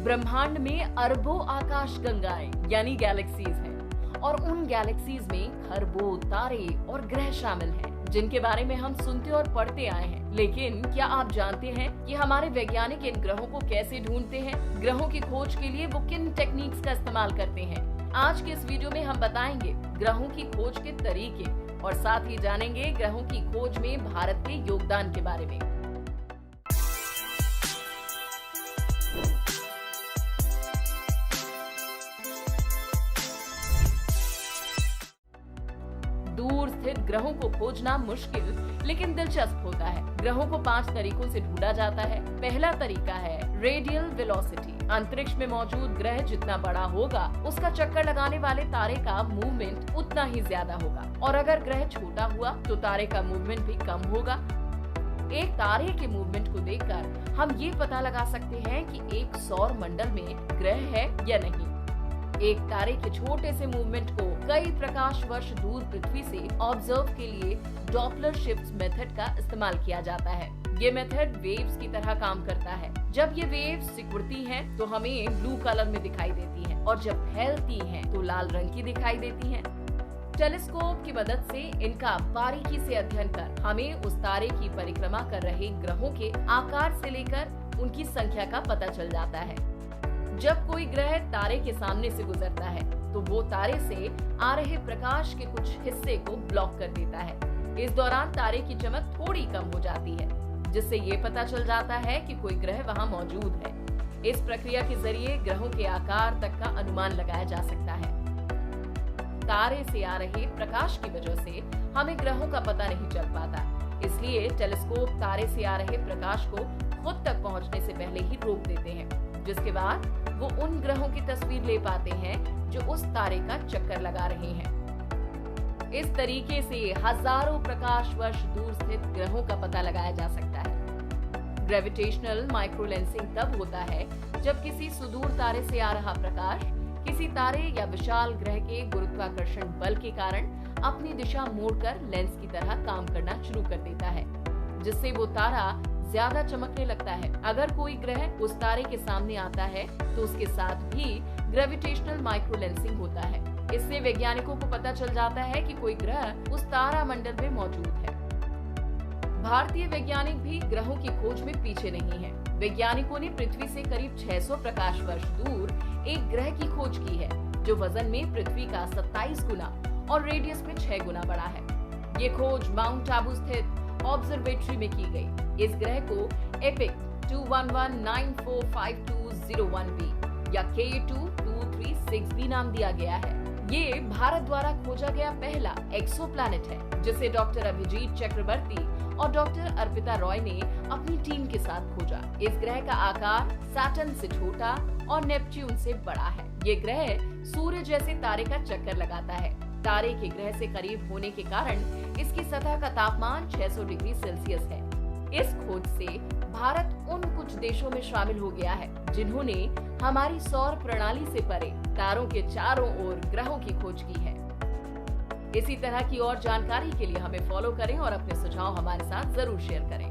ब्रह्मांड में अरबों आकाश गंगाएं यानी गैलेक्सीज हैं और उन गैलेक्सीज में खरबों तारे और ग्रह शामिल हैं जिनके बारे में हम सुनते और पढ़ते आए हैं। लेकिन क्या आप जानते हैं कि हमारे वैज्ञानिक इन ग्रहों को कैसे ढूंढते हैं? ग्रहों की खोज के लिए वो किन टेक्निक्स का इस्तेमाल करते हैं? आज के इस वीडियो में हम बताएंगे ग्रहों की खोज के तरीके और साथ ही जानेंगे ग्रहों की खोज में भारत के योगदान के बारे में। दूर स्थित ग्रहों को खोजना मुश्किल लेकिन दिलचस्प होता है। ग्रहों को 5 तरीकों से ढूंढा जाता है। पहला तरीका है रेडियल वेलोसिटी। अंतरिक्ष में मौजूद ग्रह जितना बड़ा होगा, उसका चक्कर लगाने वाले तारे का मूवमेंट उतना ही ज्यादा होगा, और अगर ग्रह छोटा हुआ तो तारे का मूवमेंट भी कम होगा। एक तारे के मूवमेंट को देखकर हम ये पता लगा सकते हैं कि एक सौर मंडल में ग्रह है या नहीं। एक तारे के छोटे से मूवमेंट को कई प्रकाश वर्ष दूर पृथ्वी से ऑब्जर्व के लिए डॉपलर शिफ्ट मेथड का इस्तेमाल किया जाता है। ये मेथड वेव्स की तरह काम करता है। जब ये वेव्स सिकुड़ती हैं तो हमें ब्लू कलर में दिखाई देती हैं, और जब फैलती हैं तो लाल रंग की दिखाई देती हैं। टेलीस्कोप की मदद से इनका बारीकी से अध्ययन कर हमें उस तारे की परिक्रमा कर रहे ग्रहों के आकार से लेकर उनकी संख्या का पता चल जाता है। जब कोई ग्रह तारे के सामने से गुजरता है तो वो तारे से आ रहे प्रकाश के कुछ हिस्से को ब्लॉक कर देता है। इस दौरान तारे की चमक थोड़ी कम हो जाती है, जिससे ये पता चल जाता है कि कोई ग्रह वहाँ मौजूद है। इस प्रक्रिया के जरिए ग्रहों के आकार तक का अनुमान लगाया जा सकता है। तारे से आ रहे प्रकाश की वजह से हमें ग्रहों का पता नहीं चल पाता, इसलिए टेलीस्कोप तारे से आ रहे प्रकाश को खुद तक पहुंचने से पहले ही रोक देते हैं, जिसके बाद वो उन ग्रहों की तस्वीर ले पाते हैं जो उस तारे का चक्कर लगा रहे हैं। इस तरीके से हजारों प्रकाश वर्ष दूर स्थित ग्रहों का पता लगाया जा सकता है। ग्रेविटेशनल माइक्रोलेंसिंग तब होता है जब किसी सुदूर तारे से आ रहा प्रकाश किसी तारे या विशाल ग्रह के गुरुत्वाकर्षण बल के कारण अपनी दिशा मोड़कर लेंस की तरह काम करना शुरू कर देता है, जिससे वो तारा ज्यादा चमकने लगता है। अगर कोई ग्रह उस तारे के सामने आता है तो उसके साथ भी ग्रेविटेशनल माइक्रोलेंसिंग होता है। इससे वैज्ञानिकों को पता चल जाता है कि कोई ग्रह उस तारा मंडल में मौजूद है। भारतीय वैज्ञानिक भी ग्रहों की खोज में पीछे नहीं है। वैज्ञानिकों ने पृथ्वी से करीब 600 प्रकाश वर्ष दूर एक ग्रह की खोज की है, जो वजन में पृथ्वी का 27 गुना और रेडियस में 6 गुना बड़ा है। ये खोज माउंट आबू स्थित ऑब्जर्वेटरी में की गई। इस ग्रह को एपिक 211945201b या K2236b नाम दिया गया है। ये भारत द्वारा खोजा गया पहला एक्सोप्लैनेट है, जिसे डॉक्टर अभिजीत चक्रवर्ती और डॉक्टर अर्पिता रॉय ने अपनी टीम के साथ खोजा। इस ग्रह का आकार सैटर्न से छोटा और नेपच्यून से बड़ा है। ये ग्रह सूर्य जैसे तारे का चक्कर लगाता है। तारे के ग्रह से करीब होने के कारण इसकी सतह का तापमान 600 डिग्री सेल्सियस है। इस खोज से भारत उन कुछ देशों में शामिल हो गया है जिन्होंने हमारी सौर प्रणाली से परे तारों के चारों ओर ग्रहों की खोज की है। इसी तरह की और जानकारी के लिए हमें फॉलो करें और अपने सुझाव हमारे साथ जरूर शेयर करें।